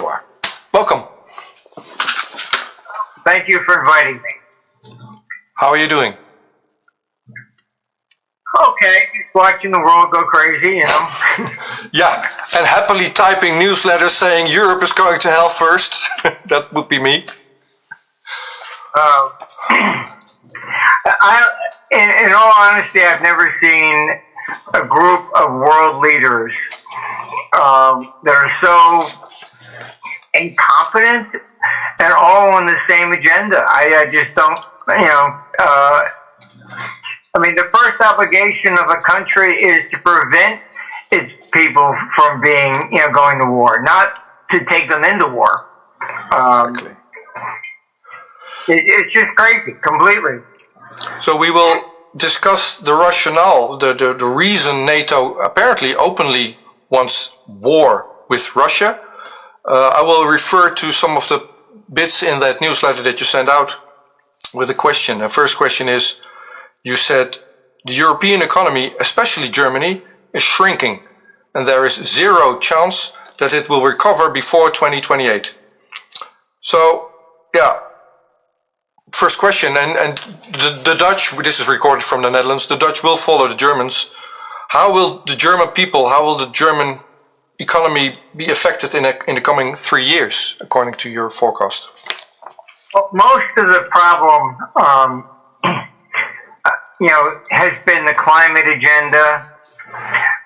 you are. Welcome. Thank you for inviting me. How are you doing? Okay, just watching the world go crazy, you know. Yeah, and happily typing newsletters saying Europe is going to hell first. That would be me. In all honesty, I've never seen a group of world leaders that are so incompetent and all on the same agenda. I just don't, I mean, the first obligation of a country is to prevent its people from being, going to war, not to take them into war. Exactly. It's just crazy, completely. So we will discuss the rationale, the reason NATO apparently openly wants war with Russia. I will refer to some of the bits in that newsletter that you sent out with a question. The first question is, you said the European economy, especially Germany, is shrinking and there is zero chance that it will recover before 2028. So, yeah, first question, and the Dutch, this is recorded from the Netherlands, the Dutch will follow the Germans. How will the German people, how will the German economy be affected in the coming 3 years, according to your forecast? Well, most of the problem has been the climate agenda.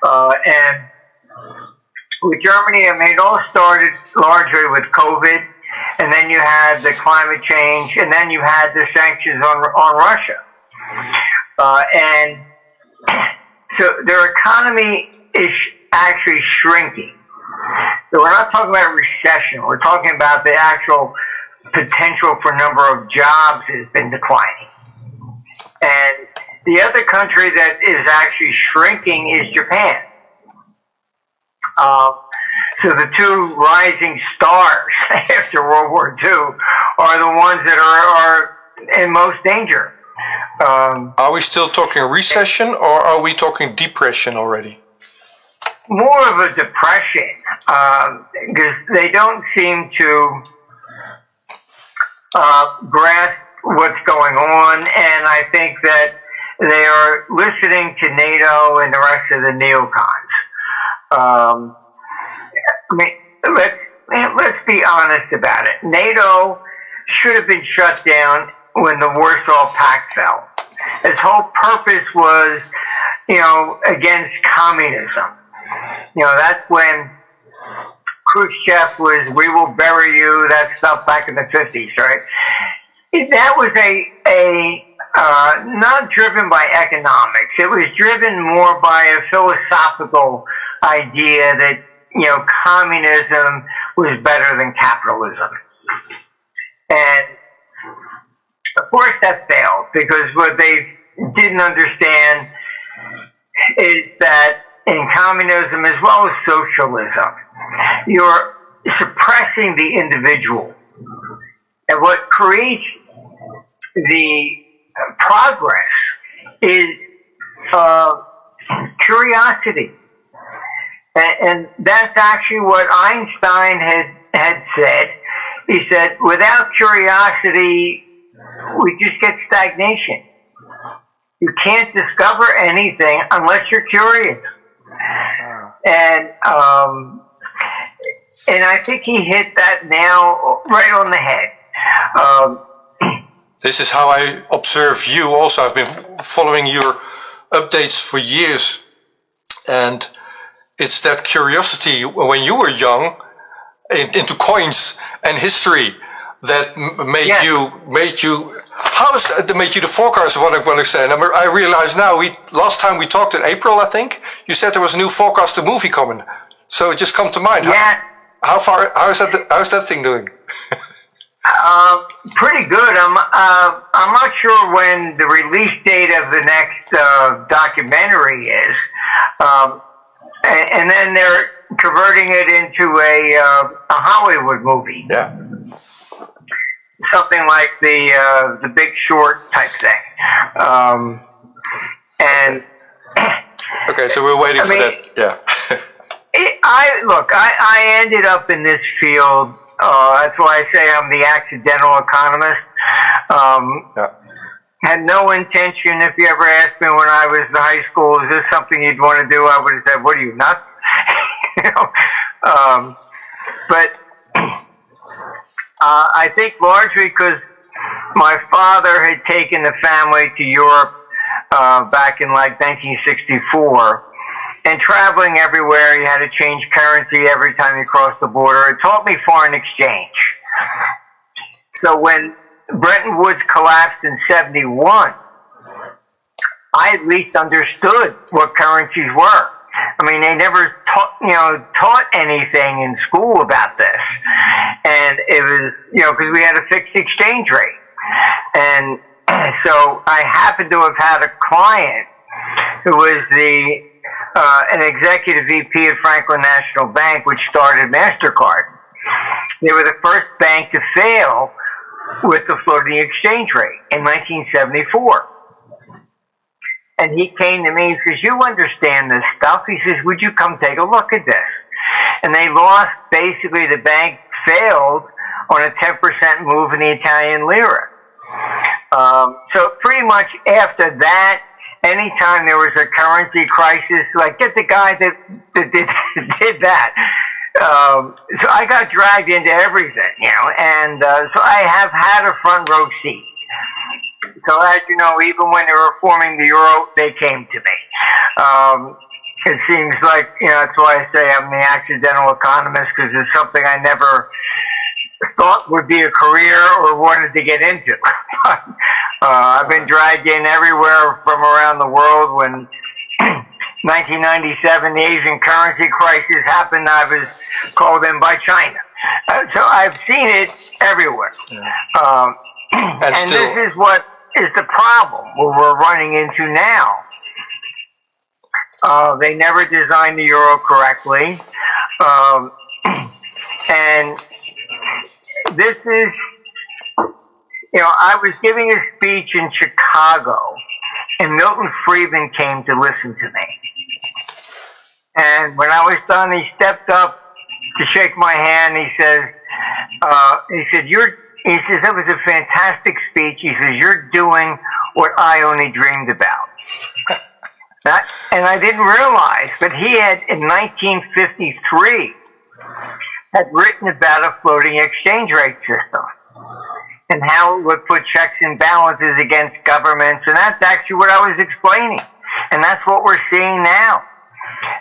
And with Germany, I mean, it all started largely with COVID, and then you had the climate change, and then you had the sanctions on Russia. And so their economy is actually shrinking. So we're not talking about recession. We're talking about the actual potential for number of jobs has been declining. And the other country that is actually shrinking is Japan. So the two rising stars after World War II are the ones that are in most danger. Are we still talking recession or are we talking depression already? More of a depression, because they don't seem to grasp what's going on, and I think that they are listening to NATO and the rest of the neocons. I mean, let's be honest about it. NATO should have been shut down when the Warsaw Pact fell. Its whole purpose was, against communism. That's when Khrushchev was, "We will bury you," that stuff back in the 50s, right? That was not driven by economics. It was driven more by a philosophical idea that, communism was better than capitalism. And of course that failed, because what they didn't understand is that in communism as well as socialism, you're suppressing the individual. And what creates the progress is curiosity. And that's actually what Einstein had said. He said, without curiosity, we just get stagnation. You can't discover anything unless you're curious. And I think he hit that nail right on the head. This is how I observe you also. I've been following your updates for years. And it's that curiosity when you were young into coins and history that made you how is that made you the forecast of what I'm going to say? And I realize now, last time we talked in April, I think, you said there was a new forecast, a movie coming. So it just come to mind. Yeah. How's that thing doing? Pretty good. I'm not sure when the release date of the next documentary is, and then they're converting it into a Hollywood movie. Yeah. Something like the Big Short type thing. And okay, so we're waiting for that. Yeah. I ended up in this field. That's why I say I'm the accidental economist. Yeah. Had no intention. If you ever asked me when I was in high school, is this something you'd want to do? I would have said, "What are you, nuts?" you know. But I think largely because my father had taken the family to Europe back in like 1964, and traveling everywhere, you had to change currency every time you crossed the border. It taught me foreign exchange. So when Bretton Woods collapsed in '71, I at least understood what currencies were. I mean, they never taught anything in school about this, and it was because we had a fixed exchange rate, and so I happened to have had a client who was an executive VP at Franklin National Bank, which started MasterCard. They were the first bank to fail with the floating exchange rate in 1974. And he came to me, he says, "You understand this stuff?" He says, "Would you come take a look at this?" And they lost, basically the bank failed on a 10% move in the Italian lira. So pretty much after that, anytime there was a currency crisis, like get the guy that did that. So I got dragged into everything, and so I have had a front row seat. So as you know, even when they were forming the euro, they came to me. It seems like, that's why I say I'm the accidental economist, because it's something I never thought would be a career or wanted to get into. I've been dragged in everywhere from around the world. When 1997, the Asian currency crisis happened, I was called in by China. So I've seen it everywhere. And still, this is what is the problem we're running into now. They never designed the euro correctly. And this is, I was giving a speech in Chicago, and Milton Friedman came to listen to me. And when I was done, he stepped up to shake my hand. He says, he says, "That was a fantastic speech." He says, "You're doing what I only dreamed about." And I didn't realize, but he had, in 1953, had written about a floating exchange rate system and how it would put checks and balances against governments. And that's actually what I was explaining. And that's what we're seeing now.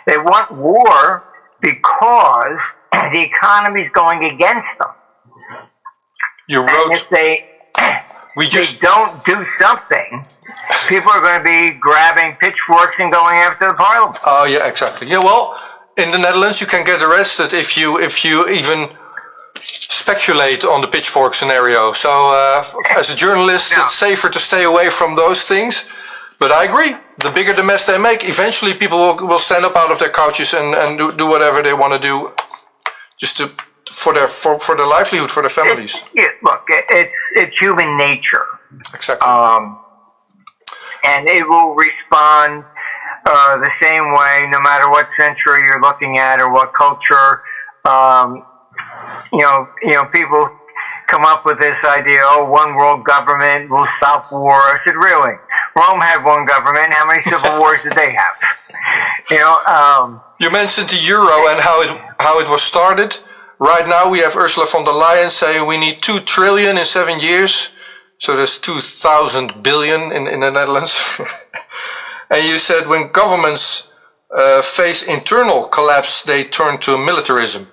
They want war because the economy's going against them. You wrote, and if they don't do something, people are going to be grabbing pitchforks and going after the parliament. Oh yeah, exactly. Yeah, well, in the Netherlands you can get arrested if you even speculate on the pitchfork scenario. So as a journalist, it's safer to stay away from those things. But I agree. The bigger the mess they make, eventually people will stand up out of their couches and do whatever they want to do, just for their livelihood, for their families. Look, it's human nature. Exactly. And it will respond the same way, no matter what century you're looking at or what culture. People come up with this idea, one world government will stop war. I said, really? Rome had one government. How many civil wars did they have? You mentioned the euro and how it was started. Right now we have Ursula von der Leyen saying we need 2 trillion in 7 years. So there's 2,000 billion in the Netherlands. And you said when governments face internal collapse, they turn to militarism.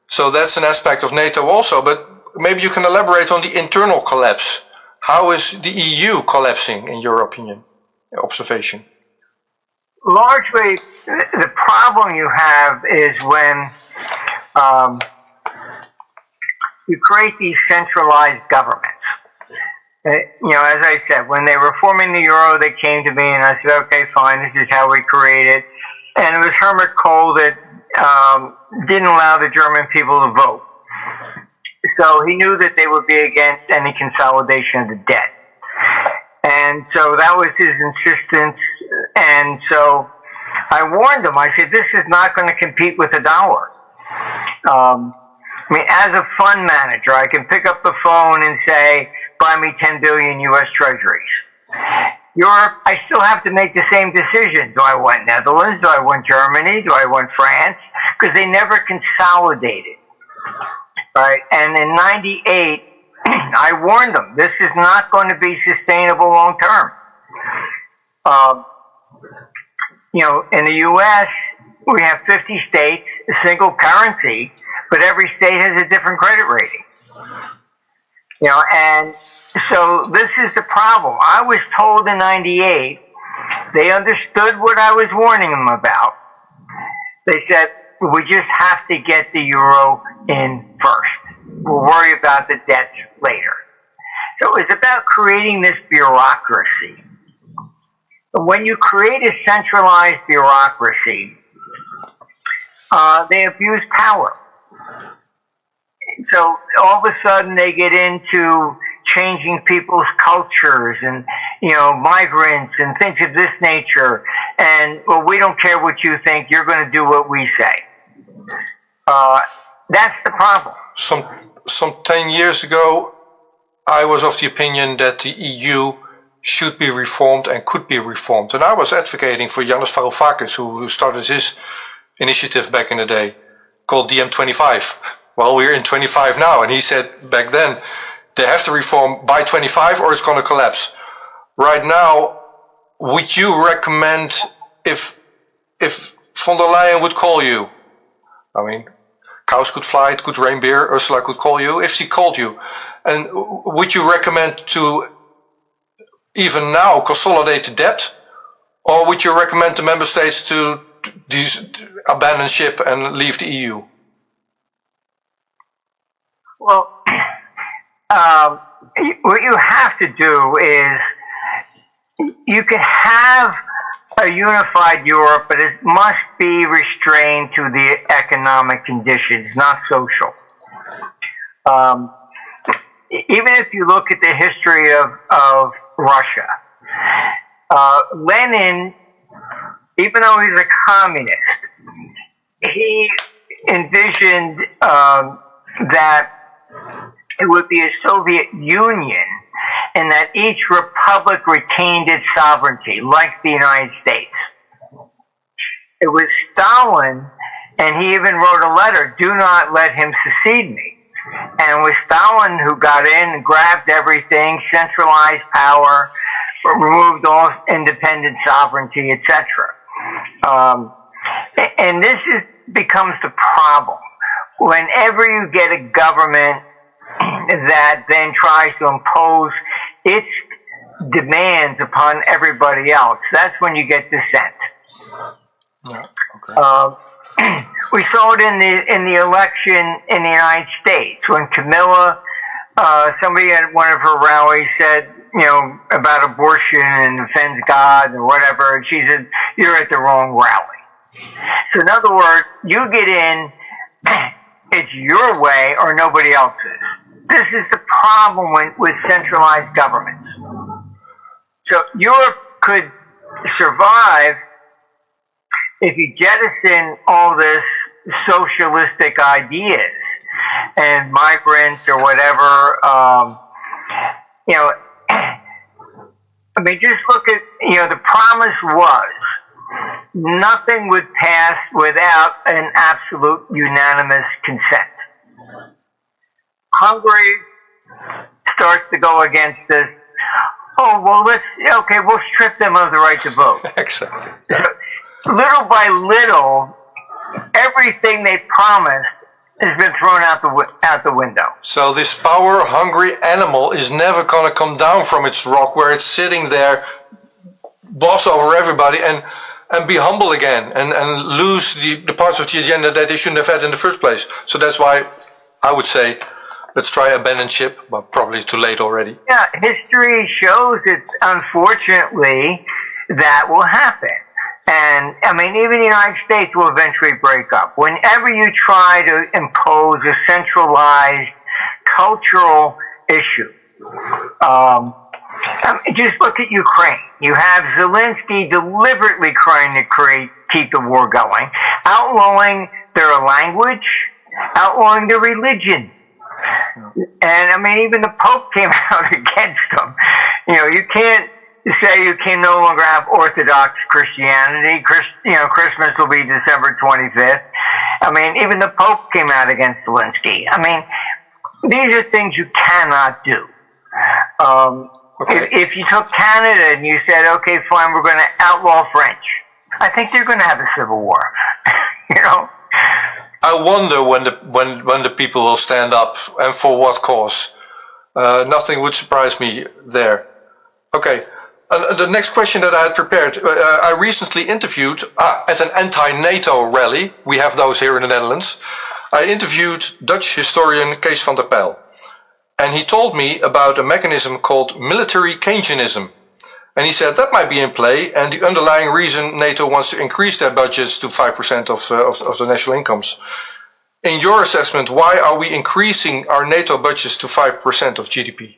So that's an aspect of NATO also, but maybe you can elaborate on the internal collapse. How is the EU collapsing, in your opinion, observation? Largely, the problem you have is when you create these centralized governments. As I said, when they were forming the euro, they came to me and I said, okay, fine, this is how we create it. And it was Helmut Kohl that didn't allow the German people to vote. So he knew that they would be against any consolidation of the debt. And so that was his insistence. And so I warned them. I said, this is not going to compete with the dollar. I mean, as a fund manager, I can pick up the phone and say, buy me 10 billion US treasuries. Europe, I still have to make the same decision. Do I want Netherlands? Do I want Germany? Do I want France? Because they never consolidated. Right? And in 98, I warned them, this is not going to be sustainable long term. You know, in the US, we have 50 states, a single currency, but every state has a different credit rating. You know, and so this is the problem. I was told in 98, they understood what I was warning them about. They said, we just have to get the euro in first. We'll worry about the debts later. So it's about creating this bureaucracy. When you create a centralized bureaucracy, they abuse power. So all of a sudden they get into changing people's cultures and, you know, migrants and things of this nature. And, well, we don't care what you think. You're going to do what we say. That's the problem. Some 10 years ago, I was of the opinion that the EU should be reformed and could be reformed. And I was advocating for Yanis Varoufakis, who started his initiative back in the day, called DM25. Well, we're in 25 now, and he said back then, they have to reform by 25 or it's going to collapse. Right now, would you recommend, if von der Leyen would call you, I mean, cows could fly, it could rain beer, Ursula could call you, if she called you, and would you recommend to even now consolidate the debt, or would you recommend the member states to abandon ship and leave the EU? Well, what you have to do is, you can have a unified Europe, but it must be restrained to the economic conditions, not social. Even if you look at the history of Russia, Lenin, even though he's a communist, he envisioned that it would be a Soviet Union and that each republic retained its sovereignty, like the United States. It was Stalin, and he even wrote a letter, do not let him secede me. And it was Stalin who got in and grabbed everything, centralized power, removed all independent sovereignty, etc. And this becomes the problem. Whenever you get a government that then tries to impose its demands upon everybody else, that's when you get dissent. Yeah, okay. We saw it in the election in the United States when Camilla, somebody at one of her rallies said, you know, about abortion and offends God or whatever, and she said, you're at the wrong rally. So in other words, you get in, it's your way or nobody else's. This is the problem with centralized governments. So Europe could survive if you jettison all this socialistic ideas and migrants or whatever. You know, I mean, just look at, you know, the promise was nothing would pass without an absolute unanimous consent. Hungary starts to go against this. Oh, well, we'll strip them of the right to vote. Exactly. So, little by little, everything they promised has been thrown out the window. So this power-hungry animal is never going to come down from its rock where it's sitting there, boss over everybody, and be humble again, and lose the parts of the agenda that they shouldn't have had in the first place. So that's why I would say, let's try abandon ship, but probably too late already. Yeah, history shows it, unfortunately, that will happen. And, I mean, even the United States will eventually break up. Whenever you try to impose a centralized cultural issue, Just look at Ukraine. You have Zelensky deliberately trying to keep the war going, outlawing their language, outlawing their religion. And I mean, even the Pope came out against them. You can't say you can no longer have Orthodox Christianity. Christmas will be December 25th. I mean, even the Pope came out against Zelensky. I mean, these are things you cannot do. Okay. If you took Canada and you said, okay, fine, we're going to outlaw French, I think they're going to have a civil war. I wonder when the people will stand up and for what cause. Nothing would surprise me there. Okay. The next question that I had prepared, I recently interviewed at an anti-NATO rally. We have those here in the Netherlands. I interviewed Dutch historian Kees van der Pijl. And he told me about a mechanism called military Keynesianism. And he said that might be in play, and the underlying reason NATO wants to increase their budgets to 5% of the national incomes. In your assessment, why are we increasing our NATO budgets to 5% of GDP?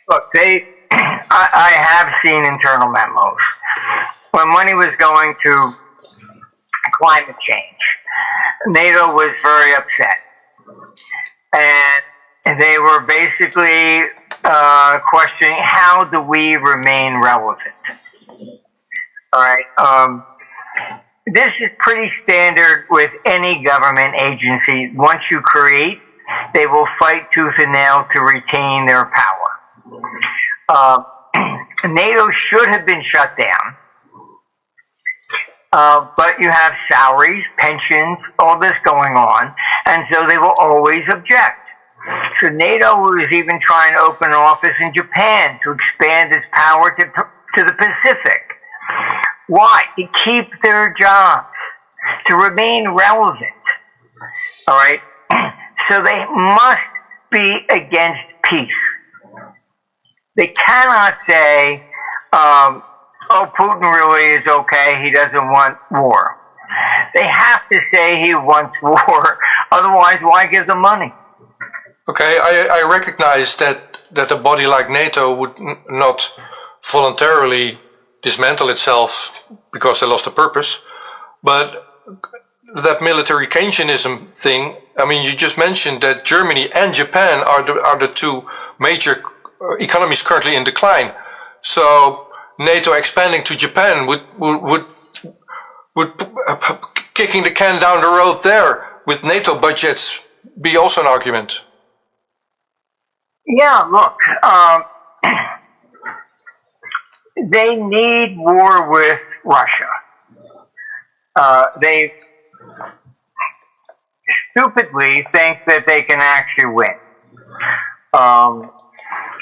Look, I have seen internal memos. When money was going to climate change, NATO was very upset. And they were basically questioning, how do we remain relevant? All right. This is pretty standard with any government agency. Once you create, they will fight tooth and nail to retain their power. NATO should have been shut down. But you have salaries, pensions, all this going on, and so they will always object. So NATO was even trying to open an office in Japan to expand its power to the Pacific. Why? To keep their jobs, to remain relevant. All right? So they must be against peace. They cannot say, Putin really is okay, he doesn't want war. They have to say he wants war, otherwise why give them money? Okay, I recognize that a body like NATO would not voluntarily dismantle itself because they lost the purpose, but that military Keynesianism thing, I mean, you just mentioned that Germany and Japan are the two major economies currently in decline. So NATO expanding to Japan would kicking the can down the road there with NATO budgets be also an argument. Yeah, look, they need war with Russia. They stupidly think that they can actually win.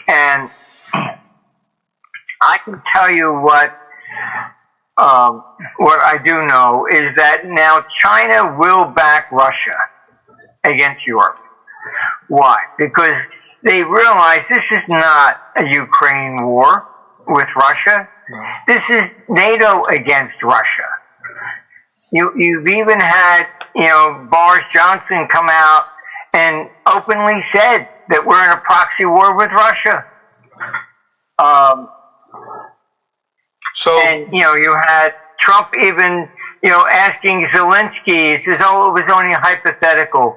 And I can tell you what I do know is that now China will back Russia against Europe. Why? Because they realize this is not a Ukraine war with Russia. No. This is NATO against Russia. You've even had, Boris Johnson come out and openly said that we're in a proxy war with Russia. And you had Trump even asking Zelensky, he says, it was only hypothetical.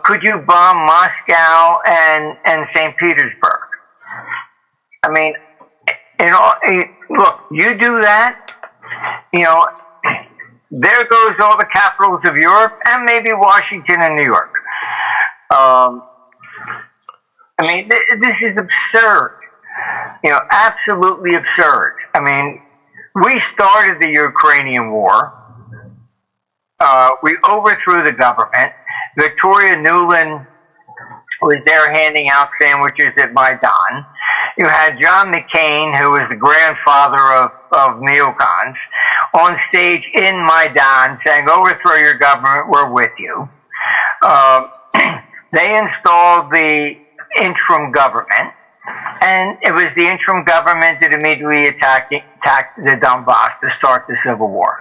Could you bomb Moscow and St. Petersburg? I mean, look, you do that, there goes all the capitals of Europe and maybe Washington and New York. I mean, this is absurd. Absolutely absurd. I mean, we started the Ukrainian war. We overthrew the government. Victoria Nuland was there handing out sandwiches at Maidan. You had John McCain, who was the grandfather of neocons, on stage in Maidan saying, overthrow your government, we're with you. They installed the interim government, and it was the interim government that immediately attacked the Donbass to start the civil war.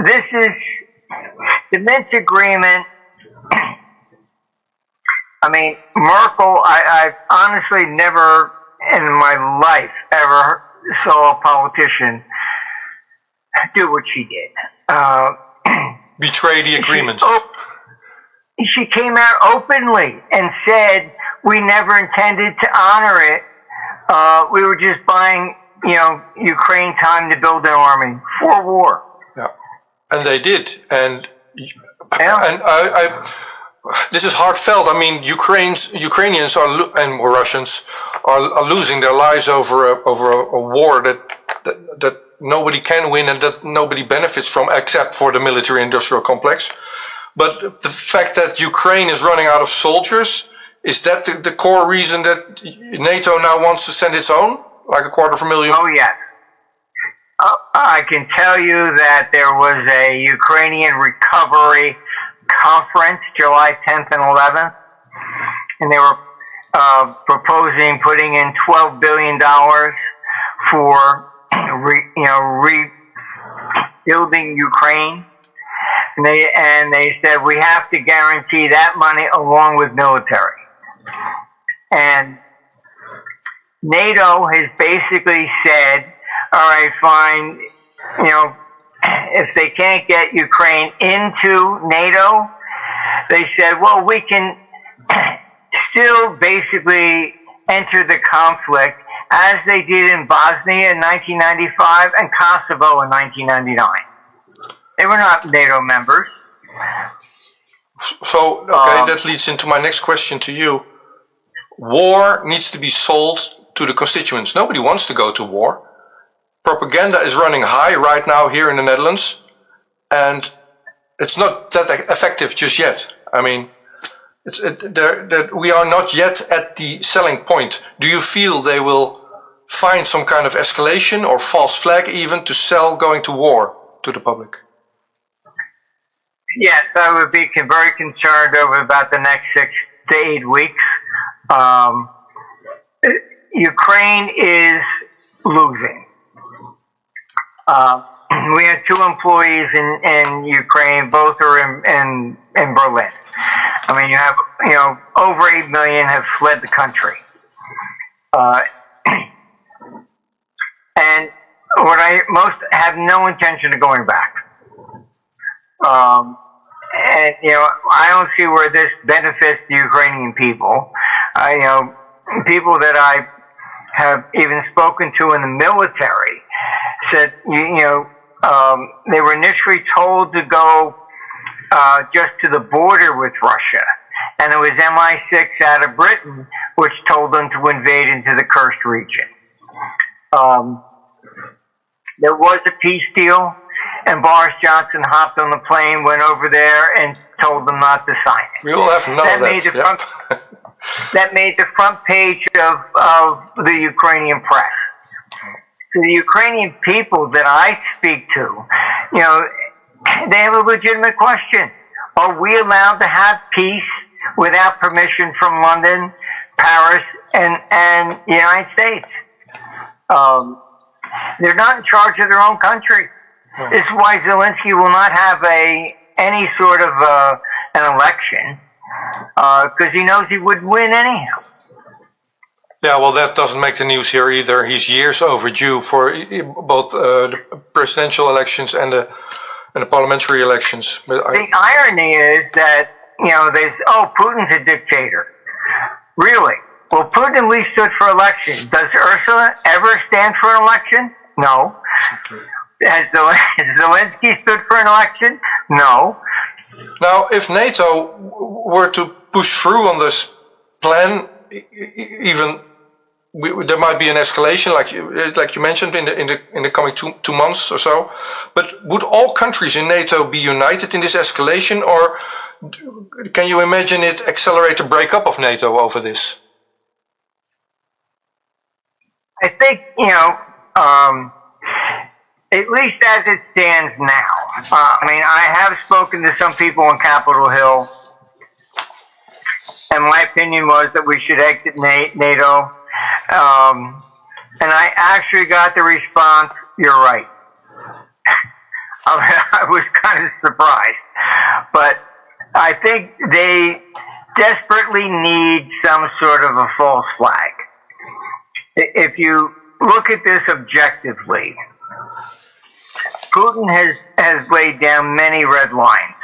This is the Minsk agreement. I mean, Merkel, I honestly never in my life ever saw a politician do what she did. Betray the agreements. She came out openly and said, we never intended to honor it. We were just buying, Ukraine time to build an army for war. Yeah, and they did. And Yeah. I this is heartfelt. I mean, Ukrainians and Russians are losing their lives over a war that nobody can win and that nobody benefits from except for the military-industrial complex. But the fact that Ukraine is running out of soldiers, is that the core reason that NATO now wants to send its own, like 250,000? Oh, yes. I can tell you that there was a Ukrainian recovery conference July 10th and 11th, and they were proposing putting in $12 billion for rebuilding Ukraine. And they said we have to guarantee that money along with military. And NATO has basically said, all right, fine, if they can't get Ukraine into NATO, they said, well, we can still basically enter the conflict as they did in Bosnia in 1995 and Kosovo in 1999. They were not NATO members. So, okay, that leads into my next question to you. War needs to be sold to the constituents. Nobody wants to go to war. Propaganda is running high right now here in the Netherlands, and it's not that effective just yet. I mean, we are not yet at the selling point. Do you feel they will find some kind of escalation or false flag even to sell going to war to the public? Yes, I would be very concerned over about the next 6 to 8 weeks. Ukraine is losing. We had 2 employees in Ukraine. Both are in Berlin. I mean, you have over 8 million have fled the country. And what I most have no intention of going back. And I don't see where this benefits the Ukrainian people. People that I have even spoken to in the military said, they were initially told to go just to the border with Russia, and it was MI6 out of Britain which told them to invade into the Kursk region. There was a peace deal, and Boris Johnson hopped on the plane, went over there, and told them not to sign it. We will have none of that. That made the front page of the Ukrainian press. So the Ukrainian people that I speak to, they have a legitimate question. Are we allowed to have peace without permission from London, Paris, and the United States? They're not in charge of their own country. This is why Zelensky will not have any sort of an election, because he knows he would win anyhow. Yeah, well, that doesn't make the news here either. He's years overdue for both the presidential elections and the parliamentary elections. But the irony is that, Putin's a dictator. Really? Well, Putin at least stood for election. Does Ursula ever stand for an election? No. Has Zelensky stood for an election? No. Now, if NATO were to push through on this plan, even there might be an escalation, like you mentioned, in the coming two months or so. But would all countries in NATO be united in this escalation, or can you imagine it accelerate the breakup of NATO over this? I think at least as it stands now. I have spoken to some people on Capitol Hill, and my opinion was that we should exit NATO. And I actually got the response, "You're right." I was kind of surprised, but I think they desperately need some sort of a false flag. If you look at this objectively, Putin has laid down many red lines.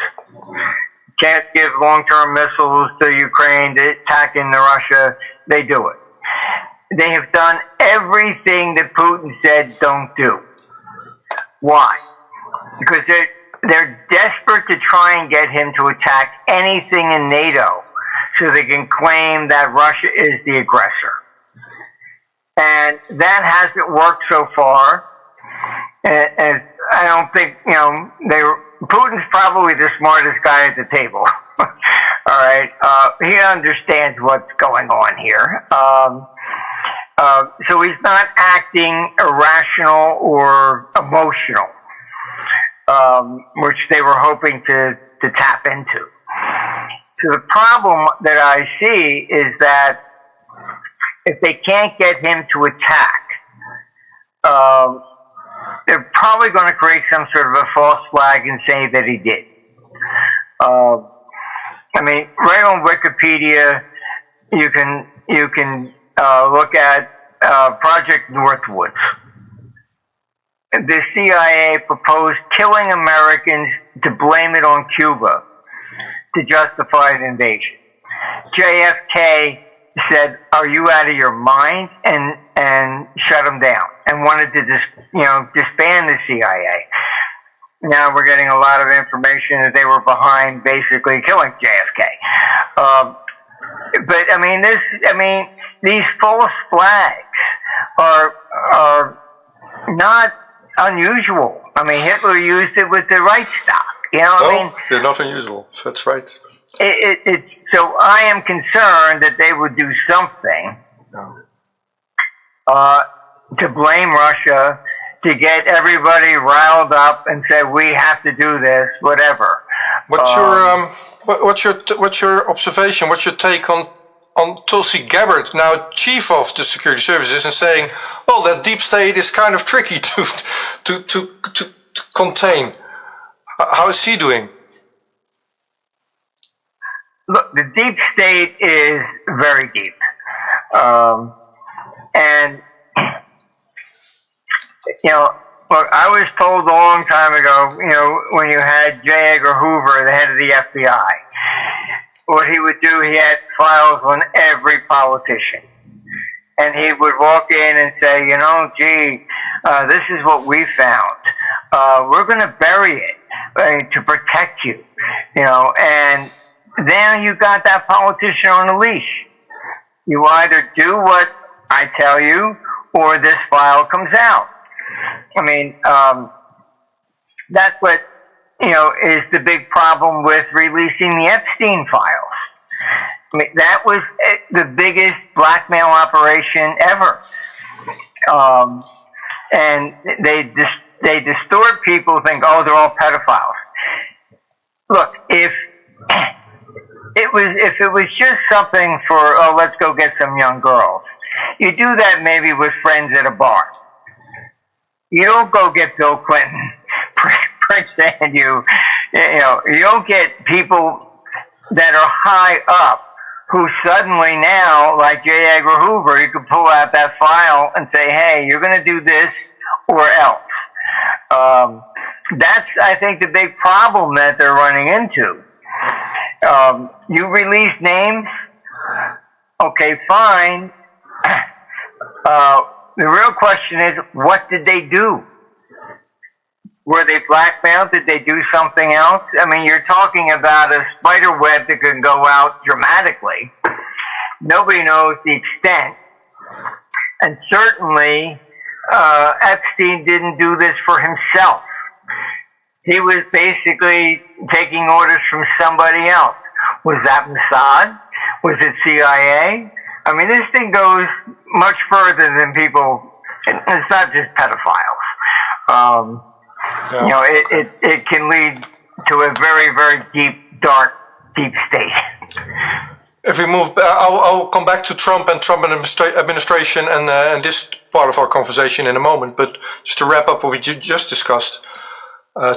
Can't give long-term missiles to Ukraine to attack into Russia. They do it. They have done everything that Putin said don't do. Why? Because they're desperate to try and get him to attack anything in NATO so they can claim that Russia is the aggressor. And that hasn't worked so far. As I don't think, Putin's probably the smartest guy at the table. All right. He understands what's going on here. So he's not acting irrational or emotional, which they were hoping to tap into. So the problem that I see is that if they can't get him to attack, they're probably going to create some sort of a false flag and say that he did. Right on Wikipedia, you can look at Project Northwoods. The CIA proposed killing Americans to blame it on Cuba to justify the invasion. JFK said, "Are you out of your mind?" and shut him down and wanted to disband the CIA. Now we're getting a lot of information that they were behind basically killing JFK. These false flags are not unusual. Hitler used it with the Reichstag. They're not unusual. That's right. So I am concerned that they would do something to blame Russia, to get everybody riled up and say we have to do this, whatever. What's your observation? What's your take on Tulsi Gabbard, now chief of the security services, and saying, well, that deep state is kind of tricky to contain. How is he doing? Look, the deep state is very deep. Look, I was told a long time ago, when you had J. Edgar Hoover, the head of the FBI, what he would do, he had files on every politician. And he would walk in and say, this is what we found. We're going to bury it to protect you, and then you got that politician on a leash. You either do what I tell you or this file comes out. That's what, is the big problem with releasing the Epstein files. That was the biggest blackmail operation ever. And they distort people, think, oh, they're all pedophiles. Look, if it was just something for, oh, let's go get some young girls, you do that maybe with friends at a bar. You don't go get Bill Clinton, Prince and you don't get people that are high up who suddenly now, like J. Edgar Hoover, you could pull out that file and say, hey, you're going to do this or else. That's, I think, the big problem that they're running into. You release names, okay, fine. The real question is, what did they do? Were they blackmailed? Did they do something else? You're talking about a spider web that can go out dramatically. Nobody knows the extent. And certainly, Epstein didn't do this for himself. He was basically taking orders from somebody else. Was that Mossad? Was it CIA? This thing goes much further than people. It's not just pedophiles. It can lead to a very, very deep, dark, deep state. If we move, I'll come back to Trump and Trump administration and this part of our conversation in a moment. But just to wrap up what we just discussed,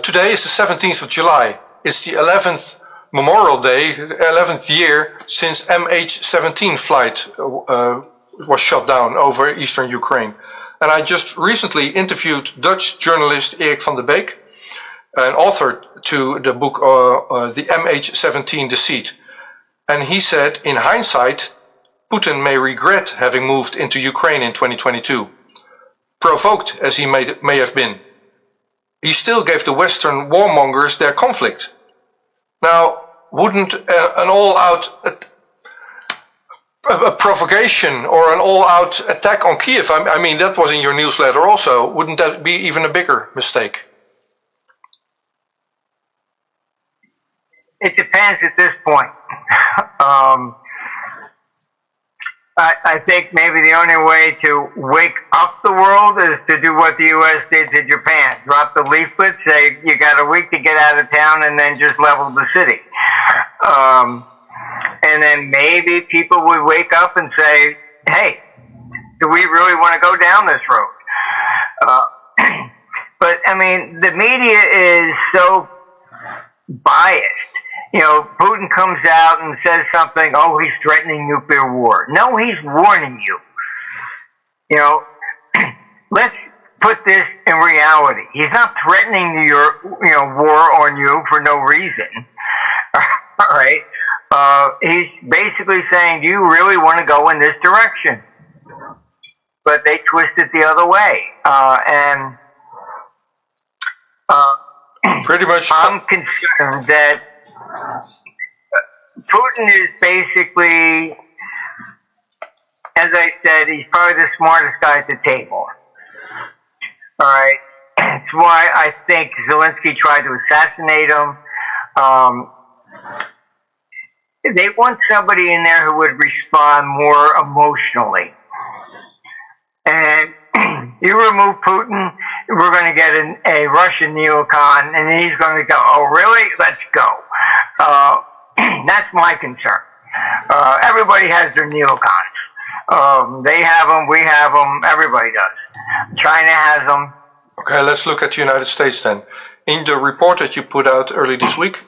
today is the 17th of July. It's the 11th Memorial Day, 11th year since MH17 flight was shot down over eastern Ukraine. And I just recently interviewed Dutch journalist Erik van der Beek, an author to the book The MH17 Deceit. And he said, in hindsight, Putin may regret having moved into Ukraine in 2022. Provoked as he may have been, he still gave the Western warmongers their conflict. Now, wouldn't an all-out a provocation or an all-out attack on Kiev, I mean, that was in your newsletter also, wouldn't that be even a bigger mistake? It depends at this point. I think maybe the only way to wake up the world is to do what the U.S. did to Japan. Drop the leaflet, say you got a week to get out of town, and then just level the city. And then maybe people would wake up and say, hey, do we really want to go down this road? But, I mean, the media is so biased. You know, Putin comes out and says something, oh, he's threatening nuclear war. No, he's warning you. You know, let's put this in reality. He's not threatening war on you for no reason. All right? He's basically saying, do you really want to go in this direction? But they twist it the other way. Pretty much. I'm concerned that Putin is basically, as I said, he's probably the smartest guy at the table. All right. It's why I think Zelensky tried to assassinate him. They want somebody in there who would respond more emotionally. And you remove Putin, we're going to get a Russian neocon, and he's going to go, oh, really? Let's go. That's my concern. Everybody has their neocons. They have them, we have them, everybody does. China has them. Okay, let's look at the United States then. In the report that you put out early this week,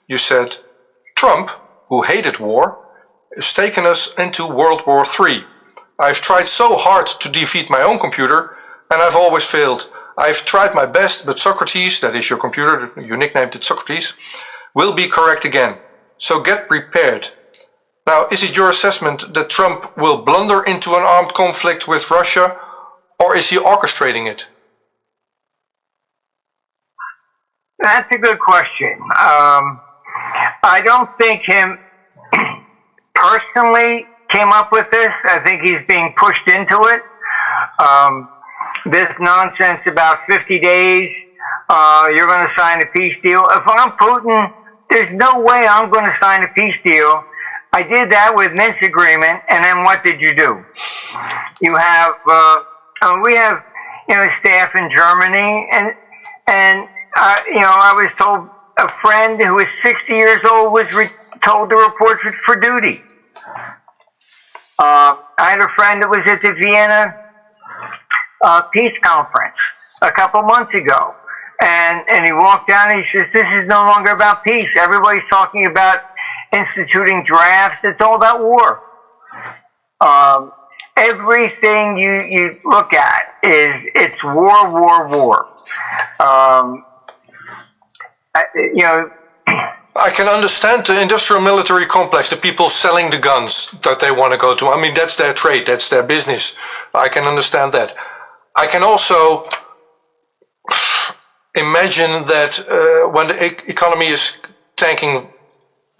you said, Trump, who hated war, has taken us into World War III. I've tried so hard to defeat my own computer, and I've always failed. I've tried my best, but Socrates, that is your computer, you nicknamed it Socrates, will be correct again. So get prepared. Now, is it your assessment that Trump will blunder into an armed conflict with Russia, or is he orchestrating it? That's a good question. I don't think him personally came up with this. I think he's being pushed into it. This nonsense about 50 days, you're going to sign a peace deal. If I'm Putin, there's no way I'm going to sign a peace deal. I did that with Minsk agreement, and then what did you do? You have, we have, staff in Germany, and I was told a friend who was 60 years old was told to report for duty. I had a friend that was at the Vienna peace conference a couple months ago, and he walked down and he says, this is no longer about peace. Everybody's talking about instituting drafts. It's all about war. Everything you look at it's war, war, war. I can understand the industrial military complex, the people selling the guns that they want to go to. I mean, that's their trade, that's their business. I can understand that. I can also imagine that when the economy is tanking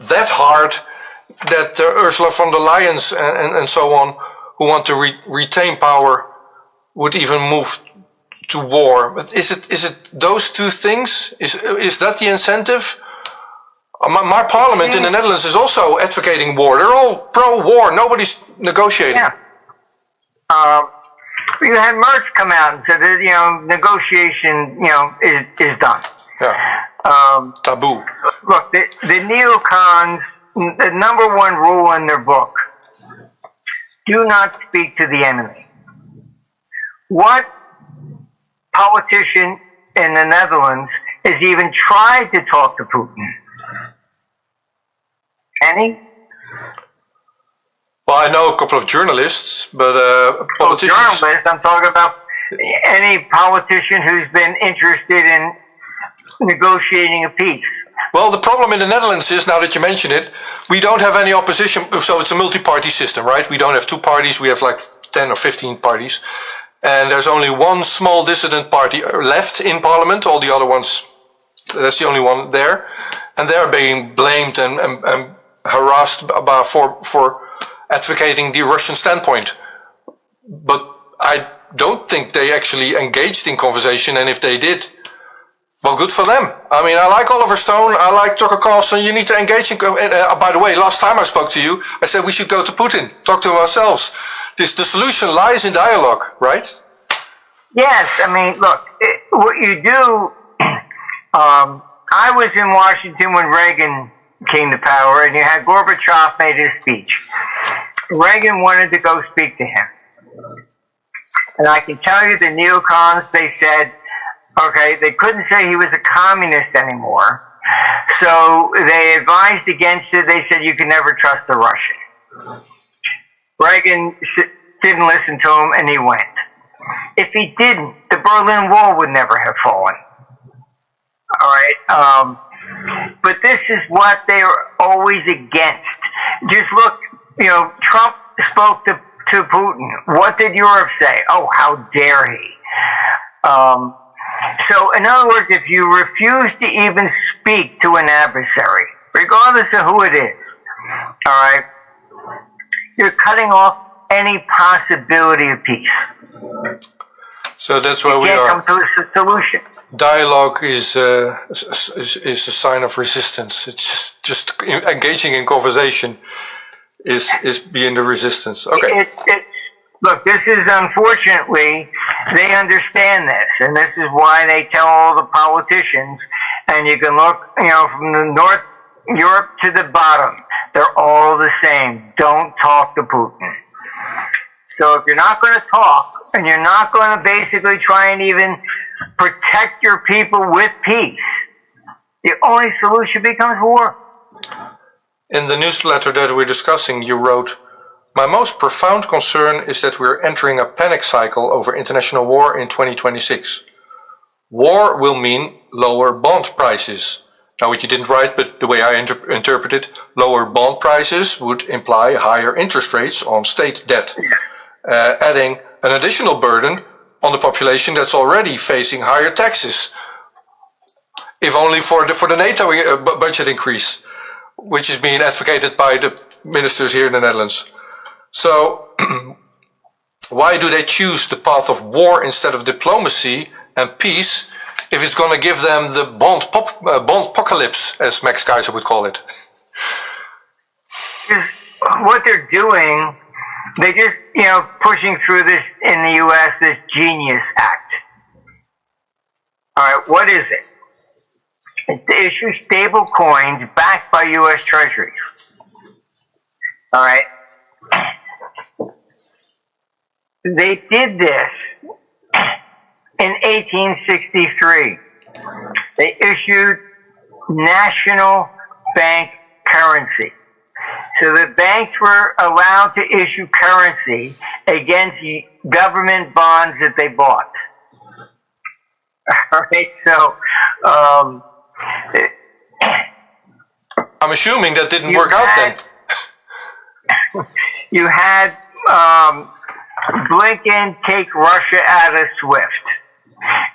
that hard, that Ursula von der Leyen and so on, who want to retain power, would even move to war. But is it those two things? Is that the incentive? My parliament in the Netherlands is also advocating war. They're all pro-war. Nobody's negotiating. Yeah. You had Merz come out and said that, negotiation, is done. Yeah. Taboo. Look, the neocons, the number one rule in their book, do not speak to the enemy. What politician in the Netherlands has even tried to talk to Putin? any? Well, I know a couple of journalists, but politicians. Journalists, I'm talking about any politician who's been interested in negotiating a peace. Well, the problem in the Netherlands is, now that you mention it, we don't have any opposition. So it's a multi-party system, right? We don't have two parties. We have like 10 or 15 parties. And there's only one small dissident party left in parliament. All the other ones, that's the only one there. And they're being blamed and harassed for advocating the Russian standpoint. But I don't think they actually engaged in conversation. And if they did, well, good for them. I mean, I like Oliver Stone. I like Tucker Carlson. You need to engage in. By the way, last time I spoke to you, I said we should go to Putin, talk to him ourselves. The solution lies in dialogue, right? Yes. I mean, look, what you do. I was in Washington when Reagan came to power, and you had Gorbachev made his speech. Reagan wanted to go speak to him, and I can tell you the neocons, they said, okay, they couldn't say he was a communist anymore, so they advised against it. They said you can never trust a Russian. Reagan didn't listen to him, and he went. If he didn't, the Berlin Wall would never have fallen. All right, but this is what they are always against. Just look, Trump spoke to Putin. What did Europe say? Oh, how dare he? So, in other words, if you refuse to even speak to an adversary, regardless of who it is, all right, you're cutting off any possibility of peace. So that's where we are. You can't come to a solution. Dialogue is a sign of resistance. It's just engaging in conversation is being the resistance. Okay. Look, this is unfortunately, they understand this, and this is why they tell all the politicians, and you can look, from the North Europe to the bottom, they're all the same. Don't talk to Putin. So if you're not going to talk, and you're not going to basically try and even protect your people with peace, the only solution becomes war. In the newsletter that we're discussing, you wrote, "My most profound concern is that we're entering a panic cycle over international war in 2026. War will mean lower bond prices." Now, what you didn't write, but the way I interpret it, lower bond prices would imply higher interest rates on state debt, adding an additional burden on the population that's already facing higher taxes, if only for the NATO budget increase, which is being advocated by the ministers here in the Netherlands. So, why do they choose the path of war instead of diplomacy and peace if it's going to give them the bond apocalypse, as Max Kaiser would call it? What they're doing, they just, pushing through this in the U.S., this Genius Act. All right, what is it? It's to issue stable coins backed by U.S. Treasuries. All right. They did this in 1863. They issued national bank currency. So the banks were allowed to issue currency against government bonds that they bought. All right, so I'm assuming that didn't work out then. You had Blinken take Russia out of SWIFT,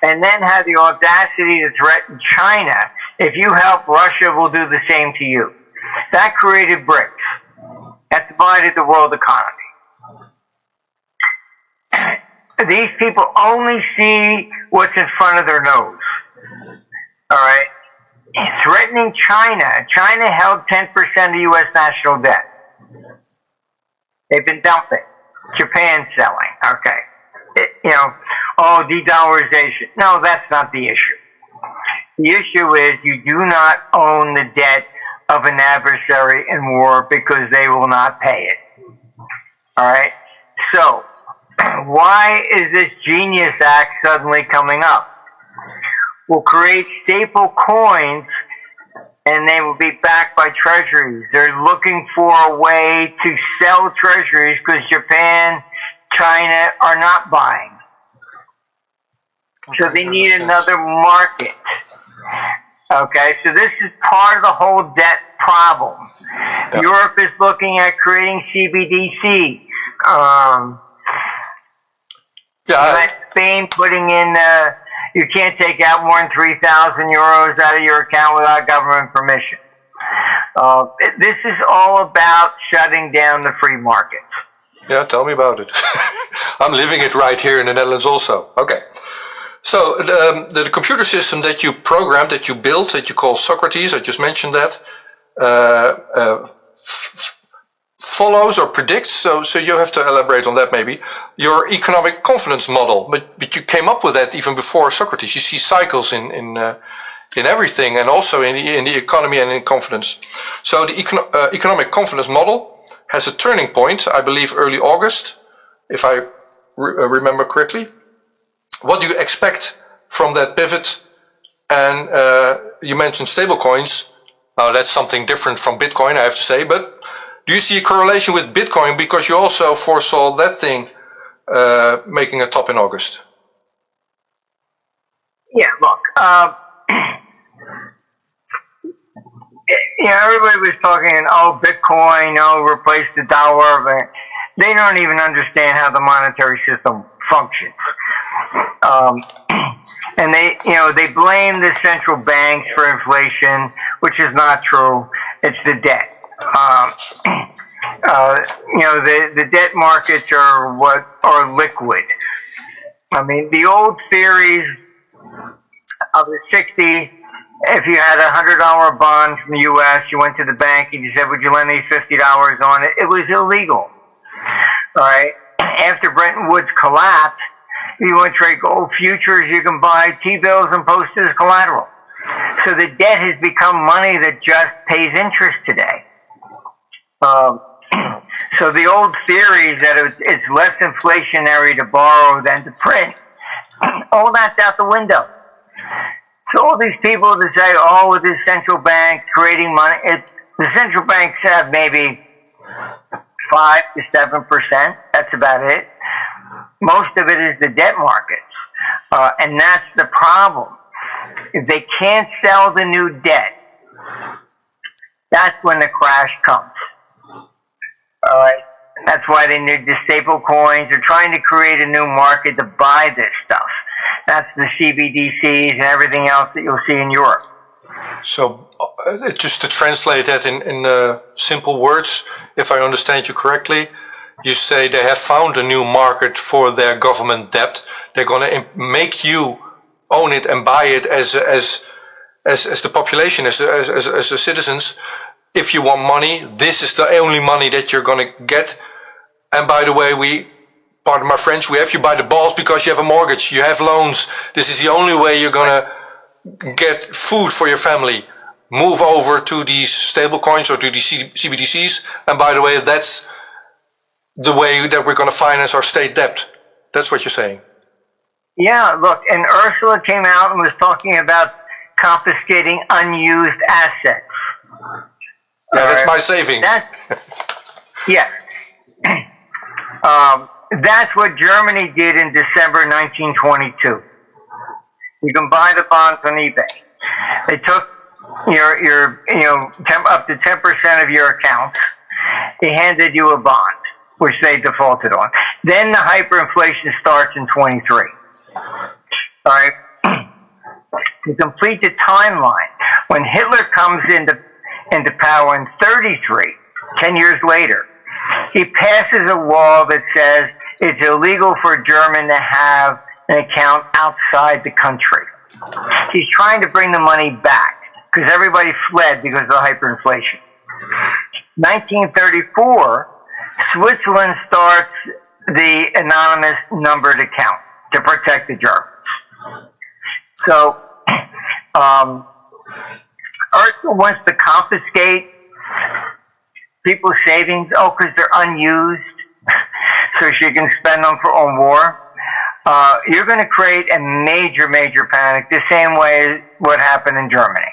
and then had the audacity to threaten China, if you help Russia, we'll do the same to you. That created BRICS. That divided the world economy. These people only see what's in front of their nose. All right? Threatening China. China held 10% of U.S. national debt. They've been dumping. Japan selling. Okay. De-dollarization. No, that's not the issue. The issue is you do not own the debt of an adversary in war because they will not pay it. All right? So, why is this Genius Act suddenly coming up? We'll create staple coins and they will be backed by treasuries. They're looking for a way to sell treasuries because Japan, China are not buying. So they need another market. Okay, so this is part of the whole debt problem. Yeah. Europe is looking at creating CBDCs. Spain putting in, you can't take out more than 3,000 euros out of your account without government permission. This is all about shutting down the free markets. Yeah, tell me about it. I'm living it right here in the Netherlands also. Okay. So the computer system that you programmed, that you built, that you call Socrates, I just mentioned that, follows or predicts, so you have to elaborate on that maybe, your economic confidence model. But you came up with that even before Socrates. You see cycles in everything, and also in the economy and in confidence. So the economic confidence model has a turning point, I believe early August, if I remember correctly. What do you expect from that pivot? And you mentioned stablecoins. Now that's something different from Bitcoin, I have to say, but do you see a correlation with Bitcoin, because you also foresaw that thing making a top in August? Yeah, look, everybody was talking, Bitcoin, replace the dollar, but they don't even understand how the monetary system functions. And they blame the central banks for inflation, which is not true. It's the debt. The debt markets are what are liquid. I mean, the old theories of the 60s, if you had a $100 bond from the U.S., you went to the bank and you said, would you lend me $50 on it? It was illegal. All right. After Bretton Woods collapsed, you want to trade gold futures, you can buy T-bills and post it as collateral. So the debt has become money that just pays interest today. So the old theories that it's less inflationary to borrow than to print, all that's out the window. So all these people that say, with this central bank creating money, the central banks have maybe 5 to 7%. That's about it. Most of it is the debt markets. And that's the problem. If they can't sell the new debt, that's when the crash comes. All right. That's why they need the stable coins. They're trying to create a new market to buy this stuff. That's the CBDCs and everything else that you'll see in Europe. So just to translate that in simple words, if I understand you correctly, you say they have found a new market for their government debt. They're going to make you own it and buy it as the population, as the citizens. If you want money, this is the only money that you're going to get. And by the way, pardon my French, we have you by the balls because you have a mortgage, you have loans. This is the only way you're going to get food for your family. Move over to these stable coins or to these CBDCs. And by the way, that's the way that we're going to finance our state debt. That's what you're saying. Yeah, look, and Ursula came out and was talking about confiscating unused assets. Yeah, that's my savings. That's what Germany did in December 1922. You can buy the bonds on eBay. They took your up to 10% of your accounts. They handed you a bond, which they defaulted on. Then the hyperinflation starts in 23. All right. To complete the timeline, when Hitler comes into power in 33, 10 years later, he passes a law that says it's illegal for a German to have an account outside the country. He's trying to bring the money back because everybody fled because of the hyperinflation. 1934, Switzerland starts the anonymous numbered account to protect the Germans. So, Ursula wants to confiscate people's savings, because they're unused, so she can spend them on war. You're going to create a major, major panic, the same way what happened in Germany.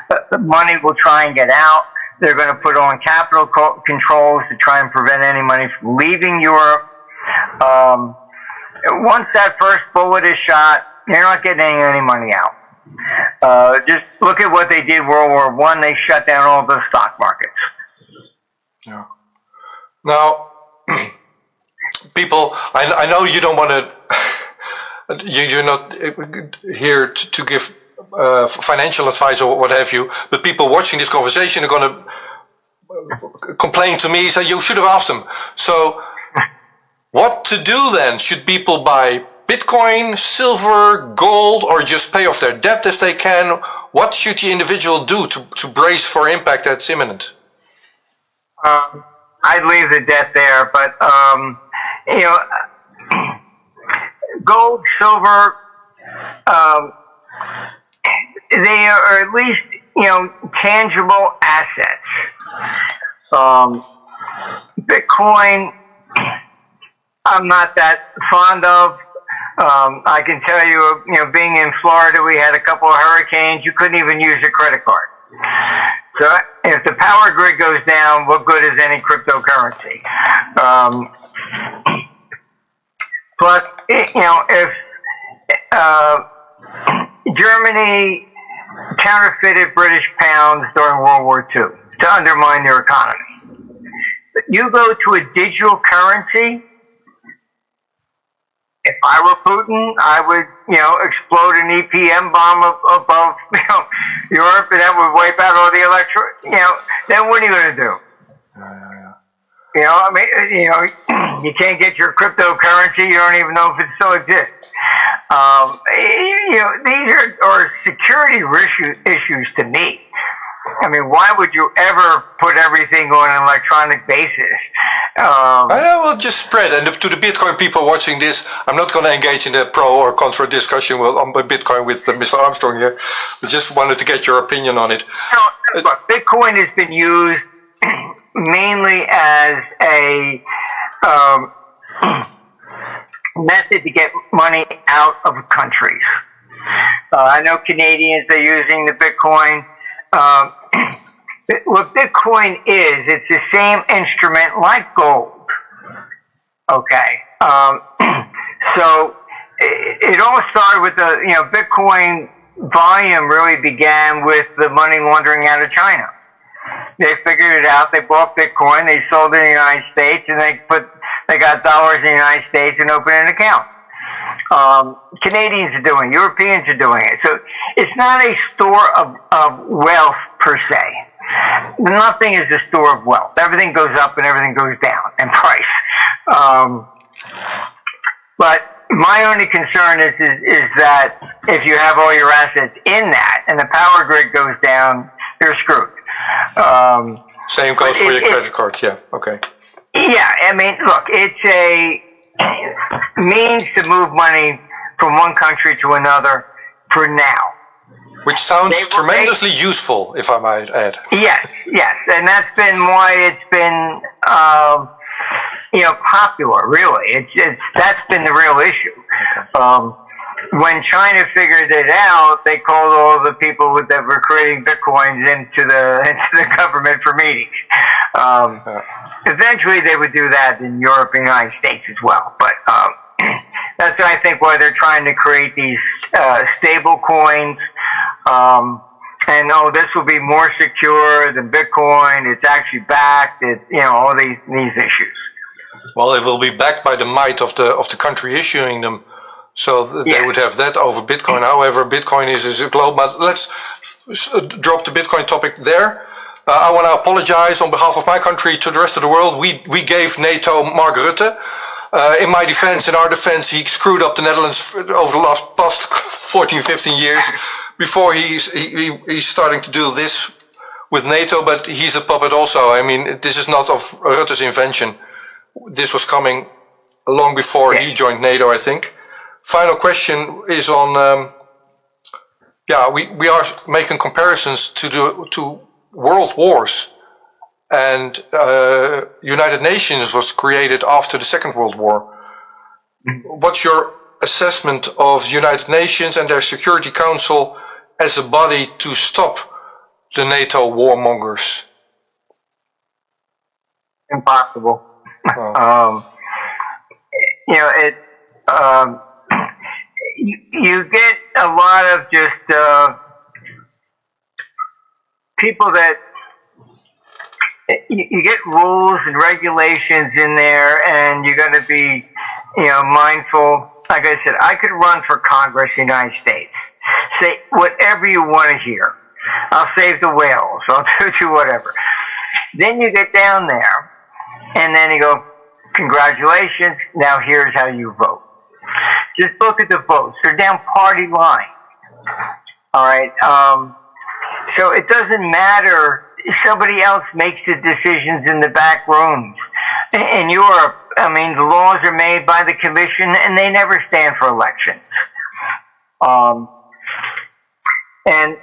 the money will try and get out. They're going to put on capital controls to try and prevent any money from leaving Europe. Once that first bullet is shot, you're not getting any money out. Just look at what they did World War I. They shut down all the stock markets. Yeah. Now, people, I know you don't want to, you're not here to give financial advice or what have you, but people watching this conversation are going to complain to me, say you should have asked them. So what to do then? Should people buy Bitcoin, silver, gold, or just pay off their debt if they can? What should the individual do to brace for impact that's imminent? I'd leave the debt there, but gold, silver, they are at least tangible assets. Bitcoin, I'm not that fond of. I can tell you, being in Florida, we had a couple of hurricanes. You couldn't even use your credit card. So if the power grid goes down, what good is any cryptocurrency? Plus, if Germany counterfeited British pounds during World War II to undermine their economy. So you go to a digital currency. If I were Putin, I would, explode an EPM bomb above, Europe, and that would wipe out all the then what are you going to do? You can't get your cryptocurrency. You don't even know if it still exists. These are security issues to me. I mean, why would you ever put everything on an electronic basis? I will just spread. And to the Bitcoin people watching this, I'm not going to engage in the pro or contra discussion on Bitcoin with Mr. Armstrong here. I just wanted to get your opinion on it. Look, Bitcoin has been used mainly as a method to get money out of countries. I know Canadians are using the Bitcoin. What Bitcoin is, it's the same instrument like gold. Okay. So it all started with Bitcoin volume really began with the money laundering out of China. They figured it out. They bought Bitcoin. They sold it in the United States, and they got dollars in the United States and opened an account. Canadians are doing it. Europeans are doing it. So it's not a store of wealth per se. Nothing is a store of wealth. Everything goes up and everything goes down in price. But my only concern is that if you have all your assets in that and the power grid goes down, you're screwed. Same goes for your credit card. Yeah. Okay. Yeah. I mean, look, it's a means to move money from one country to another for now. Which sounds tremendously useful, if I might add. Yes, and that's been why it's been, popular. Really, that's been the real issue. Okay. When China figured it out, they called all the people that were creating bitcoins into the government for meetings. Eventually, they would do that in Europe and the United States as well. But that's, I think, why they're trying to create these stable coins. And this will be more secure than Bitcoin. It's actually backed. All these issues. Well, it will be backed by the might of the country issuing them, so they would have that over Bitcoin. However, Bitcoin is a global. But let's drop the Bitcoin topic there. I want to apologize on behalf of my country to the rest of the world. We gave NATO Mark Rutte. In my defense, in our defense, he screwed up the Netherlands over the past 14, 15 years. Before he's starting to do this with NATO, but he's a puppet also. I mean, this is not of Rutte's invention. This was coming long before he joined NATO, I think. Final question is on, we are making comparisons to world wars. And United Nations was created after the Second World War. What's your assessment of United Nations and their Security Council as a body to stop the NATO warmongers? Impossible. Oh. You get a lot of just people that you get rules and regulations in there, and you got to be, mindful. Like I said, I could run for Congress in the United States. Say whatever you want to hear. I'll save the whales. I'll do whatever. Then you get down there, and then you go, congratulations, now here's how you vote. Just look at the votes. They're down party line. All right. So it doesn't matter. Somebody else makes the decisions in the back rooms. In Europe, the laws are made by the commission, and they never stand for elections. And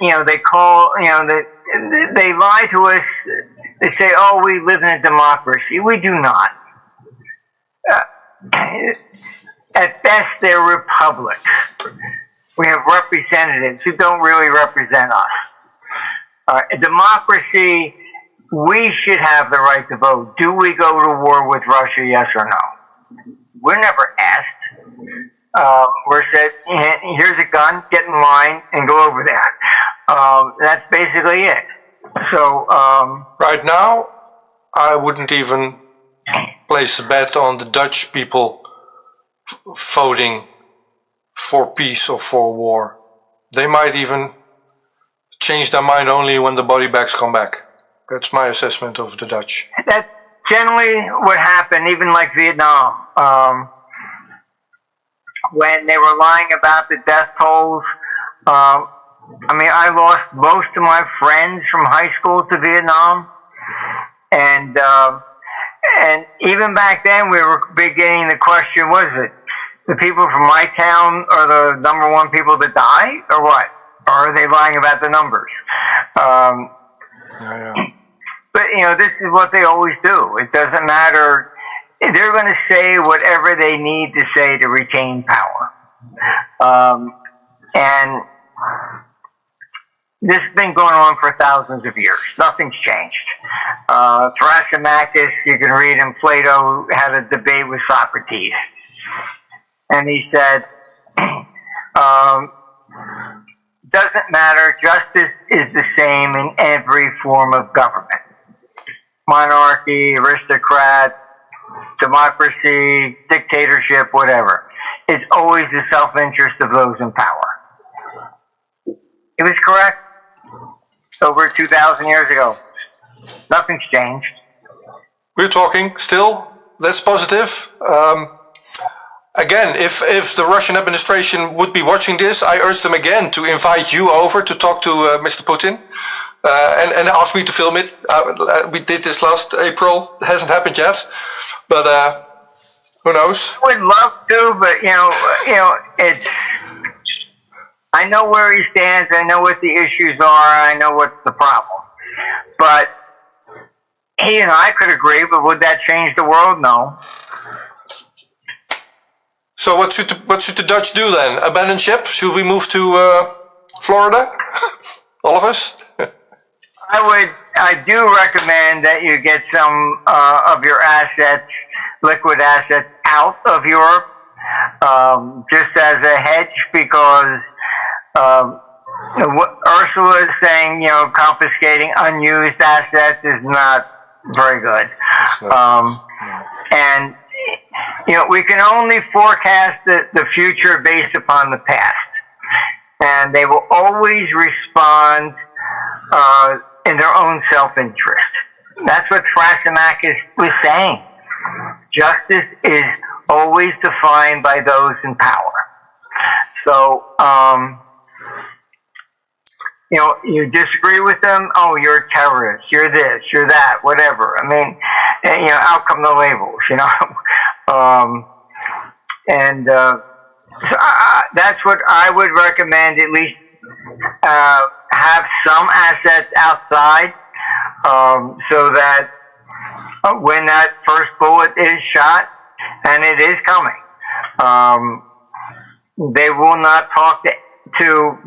they call, they lie to us. They say, "Oh, we live in a democracy." We do not. At best, they're republics. We have representatives who don't really represent us. A democracy, we should have the right to vote. Do we go to war with Russia, yes or no? We're never asked. We're said, here's a gun, get in line, and go over that. That's basically it. So right now, I wouldn't even place a bet on the Dutch people voting for peace or for war. They might even change their mind only when the body bags come back. That's my assessment of the Dutch. That's generally what happened, even like Vietnam. When they were lying about the death tolls, I lost most of my friends from high school to Vietnam. And even back then, we were beginning the question, was it the people from my town are the number one people that die, or what? Or are they lying about the numbers? But, this is what they always do. It doesn't matter. They're going to say whatever they need to say to retain power. And this has been going on for thousands of years. Nothing's changed. Thrasymachus, you can read in Plato, had a debate with Socrates. And he said, doesn't matter, justice is the same in every form of government. Monarchy, aristocrat, democracy, dictatorship, whatever. It's always the self-interest of those in power. It was correct over 2,000 years ago. Nothing's changed. We're talking still. That's positive. Again, if the Russian administration would be watching this, I urge them again to invite you over to talk to Mr. Putin and ask me to film it. We did this last April. It hasn't happened yet, but who knows? I would love to, but it's. I know where he stands. I know what the issues are. I know what's the problem. But he and I could agree, but would that change the world? No. So what should the Dutch do then? Abandon ship? Should we move to Florida? All of us? I do recommend that you get some of your assets, liquid assets, out of Europe, just as a hedge, because what Ursula is saying, confiscating unused assets is not very good. And we can only forecast the future based upon the past. And they will always respond in their own self-interest. That's what Thrasymachus was saying. Justice is always defined by those in power. So, you disagree with them, oh, you're a terrorist, you're this, you're that, whatever. Out come the labels, So that's what I would recommend, at least have some assets outside, so that when that first bullet is shot, and it is coming, they will not talk to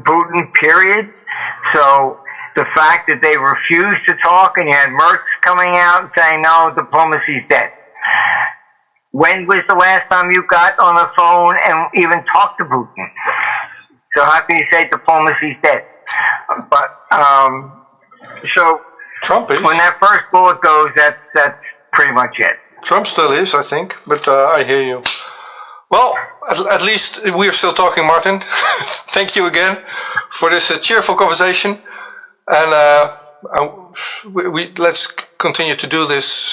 Putin, period. So the fact that they refused to talk, and you had Merz coming out and saying, no, diplomacy's dead. When was the last time you got on the phone and even talked to Putin? So how can you say diplomacy's dead? But so Trump is. when that first bullet goes, that's pretty much it. Trump still is, I think, but I hear you. Well, at least we are still talking, Martin. Thank you again for this cheerful conversation, and let's continue to do this